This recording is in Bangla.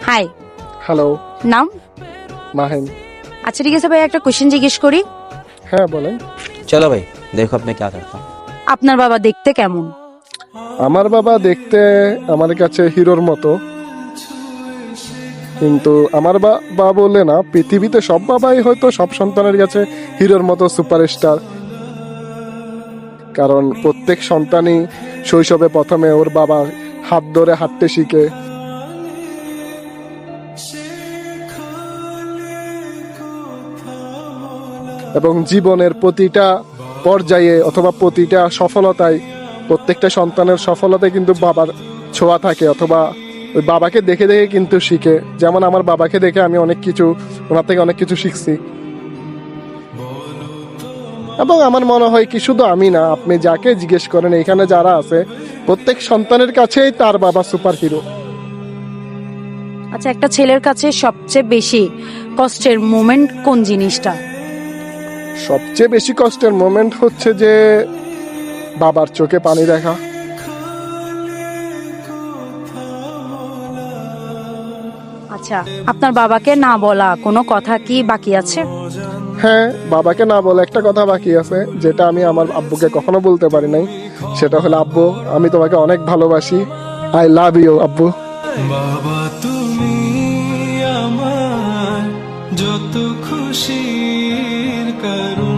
হাই। হ্যালো। নাম? মাহিন। আচ্ছা ঠিক আছে ভাই, একটা কোশ্চেন জিজ্ঞেস করি। হ্যাঁ বলেন। चलो भाई देखो अब मैं क्या करता हूँ। আপনার বাবা দেখতে কেমন? আমার বাবা দেখতে আমার কাছে হিরোর মতো, কিন্তু আমার বাবা বলে না, পৃথিবীতে সব বাবাই হয়তো সব সন্তানের কাছে হিরোর মতো সুপারস্টার। কারণ প্রত্যেক সন্তানই শৈশবে প্রথমে ওর বাবা হাত ধরে হাঁটতে শিখে, এবং জীবনের প্রতিটা পর্যায়ে অথবা প্রতিটা সফলতায়, প্রত্যেকটা সন্তানের সফলতায় কিন্তু বাবার ছোঁয়া থাকে, অথবা ওই বাবাকে দেখে দেখে কিন্তু শিখে। যেমন আমার বাবাকে দেখে আমি অনেক কিছু, ওনার থেকে অনেক কিছু শিখছি। এবং আমার মনে হয় কি, শুধু আমি না, আপনি যাকে জিজ্ঞেস করেন এখানে যারা আছে, প্রত্যেক সন্তানের কাছেই তার বাবা সুপার হিরো। আচ্ছা, একটা ছেলের কাছে সবচেয়ে বেশি কষ্টের মোমেন্ট কোন জিনিসটা? সবচেয়ে বেশি কষ্টের মোমেন্ট হচ্ছে যে বাবার চোখে পানি দেখা। আচ্ছা, আপনার বাবাকে না বলা কোনো কথা কি বাকি আছে? হ্যাঁ, বাবাকে না বলে একটা কথা বাকি আছে, যেটা আমি আমার আব্বুকে কখনো বলতে পারি নাই। সেটা হলো, আব্বু আমি তোমাকে অনেক ভালোবাসি, আই লাভ ইউ আব্বু। বাবা তুমি আমার যত খুশির কারণ।